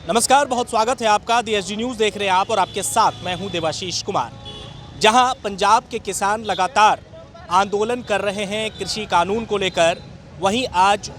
नमस्कार, बहुत स्वागत है आपका। DSG न्यूज़ देख रहे हैं आप और आपके साथ मैं हूं देवाशीष कुमार। जहां पंजाब के किसान लगातार आंदोलन कर रहे हैं कृषि कानून को लेकर, वहीं आज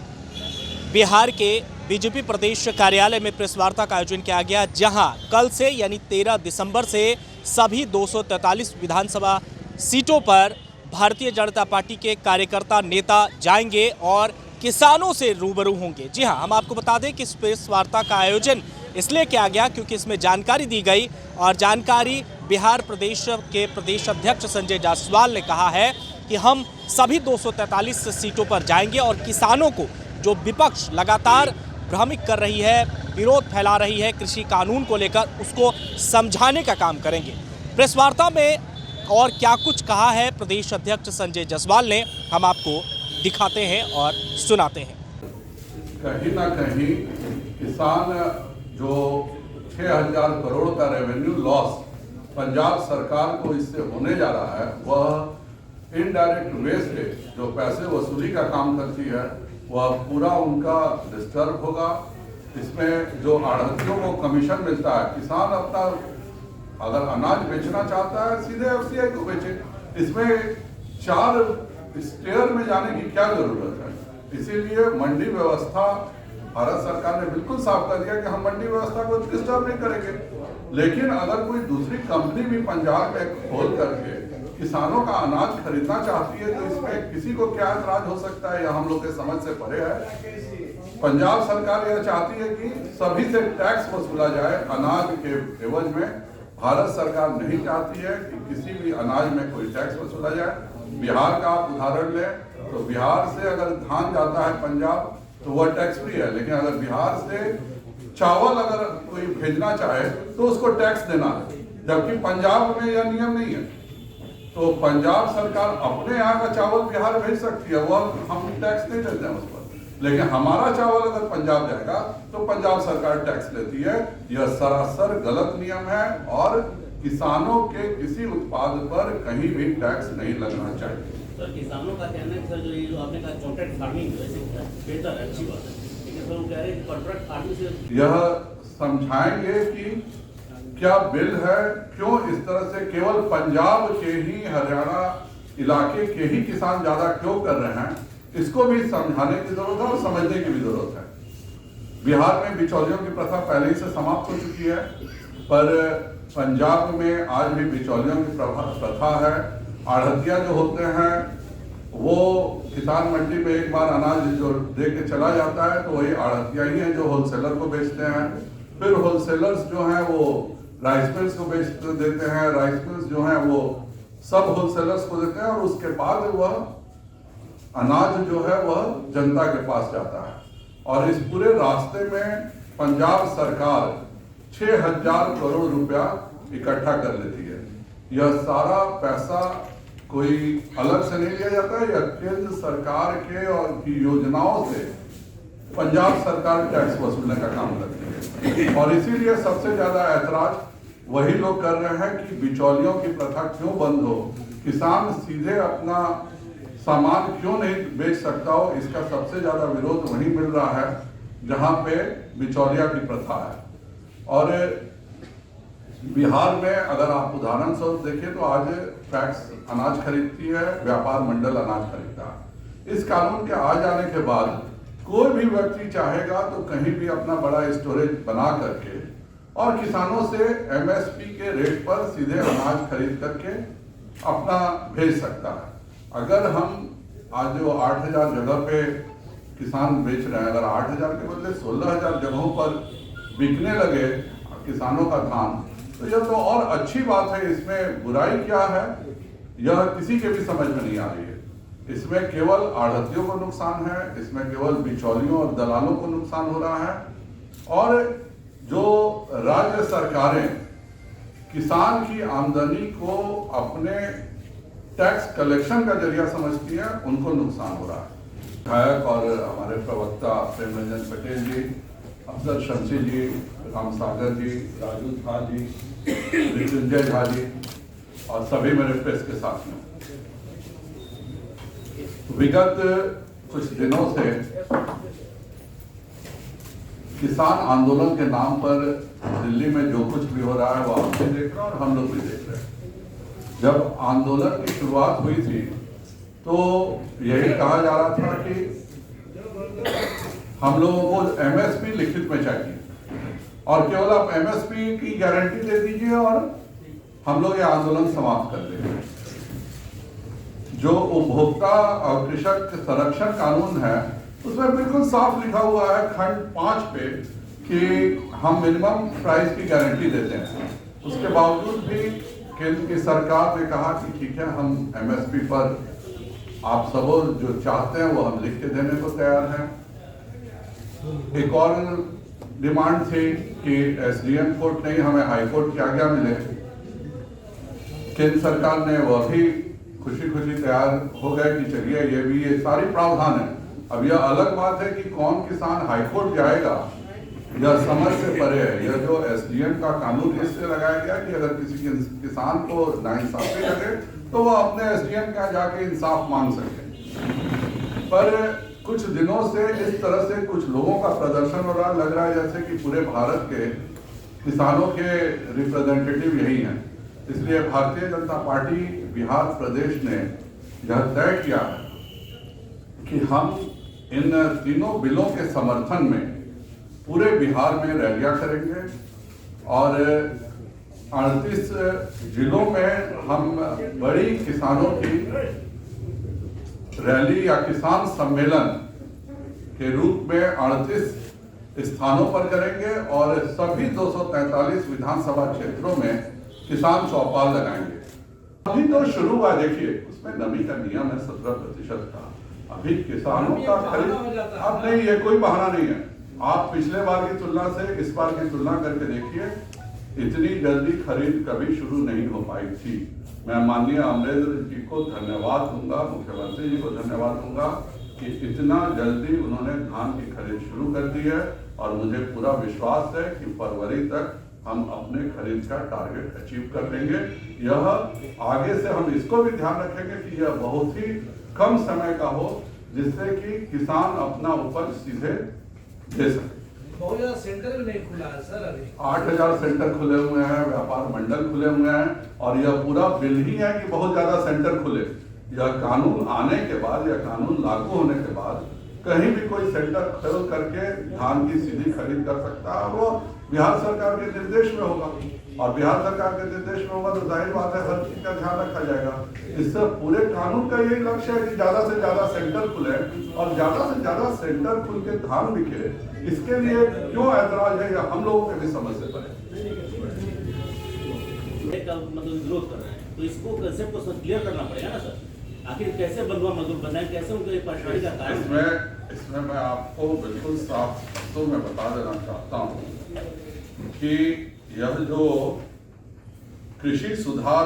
बिहार के बीजेपी प्रदेश कार्यालय में प्रेस वार्ता का आयोजन किया गया, जहां कल से यानी 13 दिसंबर से सभी 243 विधानसभा सीटों पर भारतीय जनता पार्टी के कार्यकर्ता नेता जाएंगे और किसानों से रूबरू होंगे। जी हां, हम आपको बता दें कि इस प्रेस वार्ता का आयोजन इसलिए किया गया क्योंकि इसमें जानकारी दी गई और जानकारी बिहार प्रदेश के प्रदेश अध्यक्ष संजय जायसवाल ने कहा है कि हम सभी 243 सीटों पर जाएंगे और किसानों को जो विपक्ष लगातार भ्रमित कर रही है, विरोध फैला रही है कृषि कानून को लेकर, उसको समझाने का काम करेंगे। प्रेस वार्ता में और क्या कुछ कहा है प्रदेश अध्यक्ष संजय जायसवाल ने, हम आपको दिखाते हैं और सुनाते हैं। कहीं ना कहीं किसान जो 6,000 करोड़ का रेवेन्यू लॉस पंजाब सरकार को इससे होने जा रहा है, वह इनडायरेक्ट वेस्टेज जो पैसे वसूली का काम करती है वह पूरा उनका डिस्टर्ब होगा। इसमें जो आढ़तियों को कमीशन मिलता है, किसान अपना अगर अनाज बेचना चाहता है सीधे FCI को बेचे। इसमें 4 स्टेयर में जाने की क्या जरूरत है। इसीलिए मंडी व्यवस्था भारत सरकार ने बिल्कुल साफ कर दिया कि हम मंडी व्यवस्था को डिस्टर्ब नहीं करेंगे। लेकिन अगर कोई दूसरी कंपनी भी पंजाब में खोल करके किसानों का अनाज खरीदना चाहती है तो इसमें किसी को क्या ऐतराज हो सकता है, यह हम लोग के समझ से परे है। पंजाब सरकार यह चाहती है कि सभी से टैक्स वसूला जाए अनाज के एवज में। भारत सरकार नहीं चाहती है कि किसी भी अनाज में कोई टैक्स वसूला जाए। बिहार का आप उदाहरण लें तो बिहार से अगर धान जाता है पंजाब तो वह टैक्स फ्री है, लेकिन अगर बिहार से चावल अगर कोई भेजना चाहे तो उसको टैक्स देना है, जबकि पंजाब में यह नियम नहीं है। तो पंजाब सरकार अपने यहाँ का चावल बिहार भेज सकती है, वह हम टैक्स नहीं देते हैं उस पर। लेकिन हमारा चावल अगर पंजाब जाएगा तो पंजाब सरकार टैक्स लेती है। यह सरासर गलत नियम है और किसानों के किसी उत्पाद पर कहीं भी टैक्स नहीं लगना चाहिए। सर, किसानों का कहना है सर, जो आपने कहा कॉन्ट्रैक्ट फार्मिंग वैसे बेहतर है, अच्छी बात है, लेकिन सर वो कह रहे हैं कि कॉन्ट्रैक्ट फार्मिंग से यह समझाएंगे कि क्या बिल है, क्यों इस तरह से केवल पंजाब के ही, हरियाणा इलाके के ही किसान ज्यादा क्यों कर रहे हैं, इसको भी समझाने की जरूरत है और समझने की भी जरूरत है। बिहार में बिचौलियों की प्रथा पहले ही से समाप्त हो चुकी है, पर पंजाब में आज भी बिचौलियों की प्रथा है। आढ़तिया जो होते हैं वो किसान मंडी में एक बार अनाज जो दे के चला जाता है तो वही आढ़तिया ही है जो होलसेलर को बेचते हैं। फिर होलसेलर्स जो हैं वो राइस मिल्स को बेच देते हैं, राइस मिल्स जो हैं वो सब होलसेलर्स को देते हैं और उसके बाद वह अनाज जो है वह जनता के पास जाता है। और इस पूरे रास्ते में पंजाब सरकार 6,000 करोड़ रुपया इकट्ठा कर लेती है। यह सारा पैसा कोई अलग से नहीं लिया जाता है, यह केंद्र सरकार के और की योजनाओं से पंजाब सरकार टैक्स वसूलने का काम करती है। और इसीलिए सबसे ज्यादा ऐतराज वही लोग कर रहे हैं कि बिचौलियों की प्रथा क्यों बंद हो, किसान सीधे अपना सामान क्यों नहीं बेच सकता हो। इसका सबसे ज्यादा विरोध वहीं मिल रहा है जहां पे बिचौलिया की प्रथा है। और बिहार में अगर आप उदाहरण स्वरूप देखें तो आज पैक्स अनाज खरीदती है, व्यापार मंडल अनाज खरीदता है। इस कानून के आ जाने के बाद कोई भी व्यक्ति चाहेगा तो कहीं भी अपना बड़ा स्टोरेज बना करके और किसानों से MSP के रेट पर सीधे अनाज खरीद करके अपना भेज सकता है। अगर हम आज जो 8,000 जगह पे किसान बेच रहे हैं, अगर 8,000 के बदले 16,000 जगहों पर बिकने लगे किसानों का धान, तो यह तो और अच्छी बात है। इसमें बुराई क्या है यह किसी के भी समझ में नहीं आ रही है। इसमें केवल आढ़तियों को नुकसान है, इसमें केवल बिचौलियों और दलालों को नुकसान हो रहा है। और जो राज्य सरकारें किसान की आमदनी को अपने टैक्स कलेक्शन का जरिया समझती है, उनको नुकसान हो रहा है। विधायक और हमारे प्रवक्ता प्रेम रंजन पटेल जी, अफजल शमसी जी, राम सागर जी, राजू झा जी, मृत्युंजय झा जी और सभी मेरे प्रेस के साथ में विगत कुछ दिनों से किसान आंदोलन के नाम पर दिल्ली में जो कुछ भी हो रहा है वो आप भी देख रहे हैं और हम लोग भी देख रहे हैं। जब आंदोलन की शुरुआत हुई थी तो यही कहा जा रहा था कि हम लोगों को एमएसपी लिखित में चाहिए और केवल आप एमएसपी की गारंटी दे दीजिए और हम लोग ये आंदोलन समाप्त कर देंगे। जो उपभोक्ता और कृषक संरक्षण कानून है उसमें बिल्कुल साफ लिखा हुआ है खंड 5 पे कि हम मिनिमम प्राइस की गारंटी देते हैं। उसके बावजूद भी केंद्र की सरकार ने कहा कि ठीक है हम एमएसपी पर आप सब जो चाहते हैं वो हम लिख के देने को तैयार हैं। एक और डिमांड थी कि एसडीएम कोर्ट नहीं हमें हाई कोर्ट की आज्ञा मिले। केंद्र सरकार ने वह भी खुशी खुशी तैयार हो गए कि चलिए ये सारी प्रावधान है। अब यह अलग बात है कि कौन किसान हाईकोर्ट जाएगा यह समझ से परे है। यह जो एसडीएम का कानून इससे लगाया गया कि अगर किसी किसान को नाइंसाफी लगे तो वह अपने एसडीएम का जाके इंसाफ मांग सके। पर कुछ दिनों से इस तरह से कुछ लोगों का प्रदर्शन हो रहा लग रहा है जैसे कि पूरे भारत के किसानों के रिप्रेजेंटेटिव यही हैं। इसलिए भारतीय जनता पार्टी बिहार प्रदेश ने यह तय किया है कि हम इन तीनों बिलों के समर्थन में पूरे बिहार में रैलियां करेंगे और 38 जिलों में हम बड़ी किसानों की रैली या किसान सम्मेलन के रूप में 38 स्थानों पर करेंगे और सभी 243 विधानसभा क्षेत्रों में किसान चौपाल लगाएंगे। अभी तो शुरू हुआ, देखिए उसमें नमी का नियम है 17% का। अभी किसानों का खरीद अब नहीं, ये कोई बहाना नहीं है। आप पिछले बार की तुलना से इस बार की तुलना करके देखिए, इतनी जल्दी खरीद कभी शुरू नहीं हो पाई थी। मैं माननीय अमरेंद्र जी को धन्यवाद दूंगा, मुख्यमंत्री जी को धन्यवाद दूंगा कि इतना जल्दी उन्होंने धान की खरीद शुरू कर दी है और मुझे पूरा विश्वास है कि फरवरी तक हम अपने खरीद का टारगेट अचीव कर लेंगे। यह आगे से हम इसको भी ध्यान रखेंगे कि यह बहुत ही कम समय का हो जिससे कि किसान अपना उपज सीधे दे सके। बहुत ज्यादा सेंटर भी नहीं खुला है सर अभी। 8000 सेंटर खुले हुए हैं, व्यापार मंडल खुले हुए हैं और यह पूरा बिल ही है कि बहुत ज्यादा सेंटर खुले। यह कानून आने के बाद या कानून लागू होने के बाद कहीं भी कोई सेंटर खोल करके धान की सीधी खरीद कर सकता है और वो बिहार सरकार के निर्देश में होगा और बिहार सरकार के निर्देश में होगा तो जाहिर बात है हर चीज का ध्यान रखा जाएगा। इससे पूरे कानून का यही लक्ष्य है कि ज्यादा से ज्यादा सेंटर खुले और ज्यादा से ज्यादा सेंटर खुल के धान बिके। इसके लिए क्यों ऐतराज है या हम लोगों के भी समझ से परे मतलब विरोध कर रहे हैं तो इसको कंसेप्ट को क्लियर करना पड़ेगा ना सर। आखिर कैसे बंधुआ मजदूर बनाए, कैसे उनको एक परेशानी का कारण इसमें मैं आपको बिल्कुल साफ शब्दों में बता देना चाहता हूँ कि यह जो कृषि सुधार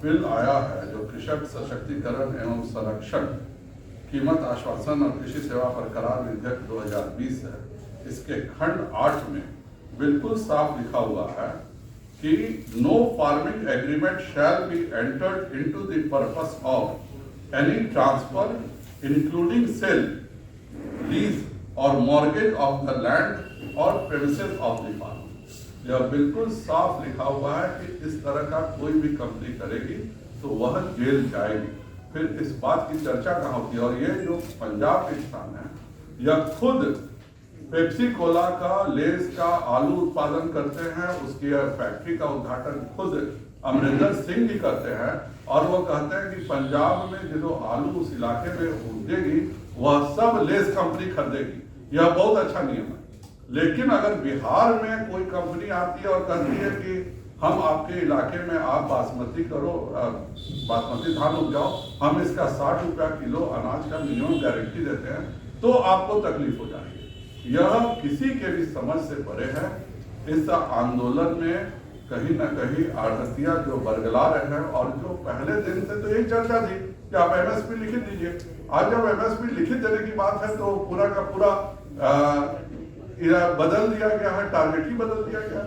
बिल आया है, जो कृषक सशक्तिकरण एवं संरक्षण कीमत आश्वासन और कृषि सेवा पर करार विधेयक 2020 है, इसके खंड 8 में बिल्कुल साफ लिखा हुआ है कि no farming agreement shall be entered into the purpose of any transfer including sale, lease और मॉर्गेज ऑफ द लैंड और प्रेमिसेस ऑफ द फार्म। यह बिल्कुल साफ लिखा हुआ है कि इस तरह का कोई भी कंपनी करेगी तो वह जेल जाएगी। फिर इस बात की चर्चा कहाँ होती है। और ये जो पंजाब के किसान है यह खुद पेप्सी कोला का, लेस का आलू उत्पादन करते हैं, उसकी फैक्ट्री का उद्घाटन खुद अमरिंदर सिंह जी करते हैं और वो कहते हैं कि पंजाब में जो आलू उस इलाके में उगेगी वह सब लेस कंपनी खरीदेगी। यह बहुत अच्छा नियम है। लेकिन अगर बिहार में कोई कंपनी आती है और कहती है कि हम आपके इलाके में आप बासमती करो, बासमती धान उपजाओ, हम इसका 60 रुपया किलो अनाज का मिनिमम गारंटी देते हैं, तो आपको तकलीफ हो जाएगी। यह किसी के भी समझ से परे है। इस आंदोलन में कहीं न कहीं आढ़तिया जो बरगला रहे हैं और जो पहले दिन से तो यही चर्चा थी कि आप एमएसपी लिखित दीजिए। आज जब एमएसपी लिखित देने की बात है तो पूरा का पूरा बदल दिया गया है, टारगेट ही बदल दिया गया।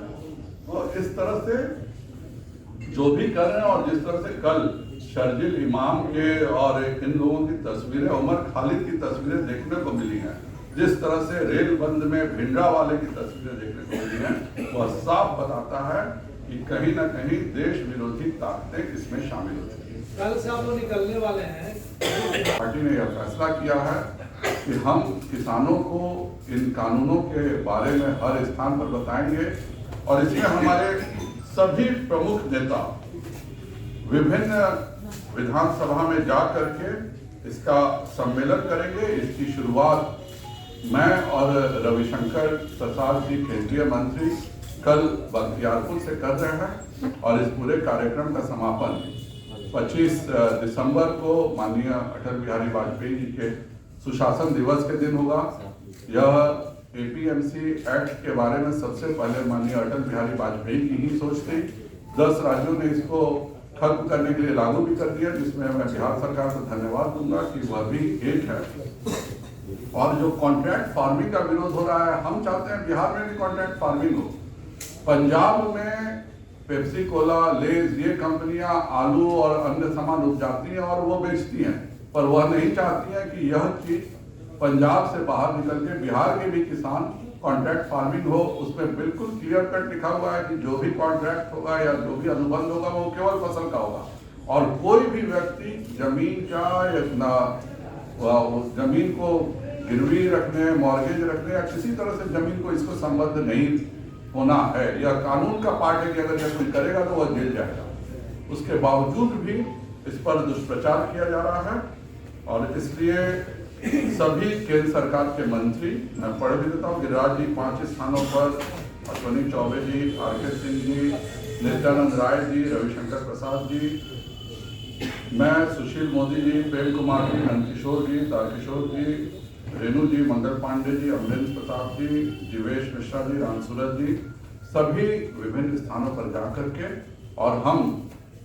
तो इस तरह से जो भी कर रहे हैं और जिस तरह से कल शर्जिल इमाम के और इन लोगों की तस्वीरें, उमर खालिद की तस्वीरें देखने को मिली हैं, जिस तरह से रेल बंद में भिंडरावाले की तस्वीरें देखने को मिली हैं, वह साफ बताता है कि कहीं न कहीं देश विरोधी ताकतें इसमें शामिल होती हैं। कल से आप लोग निकलने वाले हैं। पार्टी ने यह फैसला किया है कि हम किसानों को इन कानूनों के बारे में हर स्थान पर बताएंगे और इसमें हमारे सभी प्रमुख नेता विभिन्न विधानसभा में जा करके इसका सम्मेलन करेंगे। इसकी शुरुआत मैं और रविशंकर प्रसाद जी केंद्रीय मंत्री कल बख्तियारपुर से कर रहे हैं और इस पूरे कार्यक्रम का समापन 25 दिसंबर को माननीय अटल बिहारी वाजपेयी जी के सुशासन दिवस के दिन होगा। यह एपीएमसी एक्ट के बारे में सबसे पहले माननीय अटल बिहारी वाजपेयी की ही सोच थी। 10 राज्यों ने इसको खत्म करने के लिए लागू भी कर दिया, जिसमें मैं बिहार सरकार को धन्यवाद दूंगा कि वह भी एक है। और जो कॉन्ट्रैक्ट फार्मिंग का विरोध हो रहा है, हम चाहते हैं बिहार में भी कॉन्ट्रैक्ट फार्मिंग हो। पंजाब में पेप्सी कोला, लेज ये कंपनियां आलू और अन्य सामान उपजाती हैं और वो बेचती हैं, पर वह नहीं चाहती हैं कि यह चीज पंजाब से बाहर निकल के बिहार के भी किसान कॉन्ट्रैक्ट फार्मिंग हो। उसमें बिल्कुल क्लियर कट लिखा हुआ है कि जो भी कॉन्ट्रैक्ट होगा या जो भी अनुबंध होगा वो केवल फसल का होगा और कोई भी व्यक्ति जमीन का या जमीन को गिरवी रखने, मॉर्गेज रखने या किसी तरह से जमीन को इसको संबद्ध नहीं होना है। यह कानून का पार्ट है कि अगर यह कोई करेगा तो वह जेल जाएगा। उसके बावजूद भी इस पर दुष्प्रचार किया जा रहा है और इसलिए सभी केंद्र सरकार के मंत्री, मैं पढ़ भी देता हूँ, गिरिराज जी 5 स्थानों पर, अश्विनी चौबे जी, आर.के. सिंह जी, नित्यानंद राय जी, रविशंकर प्रसाद जी, मैं, सुशील मोदी जी, प्रेम कुमार जी, नंदकिशोर जी, तारकिशोर जी, रेणु जी, मंगल पांडे जी, अमरेंद्र प्रताप जी, जीवेश मिश्रा जी, रामसूरत जी, सभी विभिन्न स्थानों पर जाकर के और हम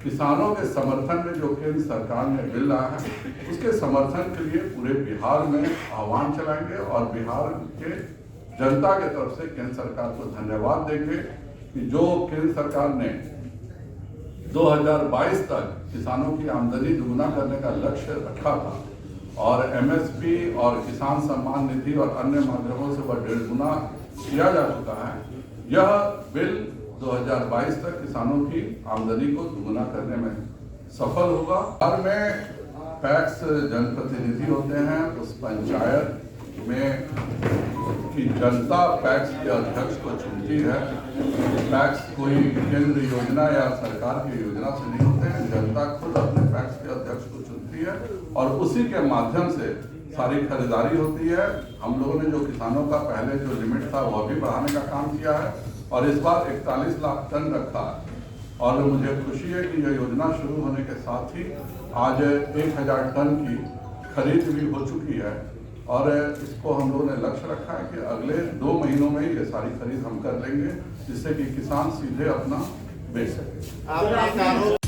किसानों के समर्थन में जो केंद्र सरकार ने बिल लाया है उसके समर्थन के लिए पूरे बिहार में आह्वान चलाएंगे और बिहार के जनता के तरफ से केंद्र सरकार को धन्यवाद देंगे कि जो केंद्र सरकार ने 2022 तक किसानों की आमदनी दुगुना करने का लक्ष्य रखा था और एमएसपी और किसान सम्मान निधि और अन्य माध्यमों से वह 1.5 गुना किया जा चुका है। यह बिल 2022 तक किसानों की आमदनी को दुगुना करने में सफल होगा। हर में पैक्स जनप्रतिनिधि होते हैं, उस पंचायत में की जनता पैक्स के अध्यक्ष को चुनती है। पैक्स कोई केंद्र योजना या सरकार की योजना से नहीं होते हैं, जनता खुद अपने पैक्स के अध्यक्ष को चुनती है और उसी के माध्यम से सारी खरीदारी होती है। हम लोगों ने जो किसानों का पहले जो लिमिट था वह भी बढ़ाने का काम किया है और इस बार 41 लाख टन रखा है और मुझे खुशी है कि यह योजना शुरू होने के साथ ही आज 1000 टन की खरीद भी हो चुकी है और इसको हम लोगों ने लक्ष्य रखा है कि अगले 2 महीनों में ये सारी खरीद हम कर लेंगे जिससे कि किसान सीधे अपना बेच सके।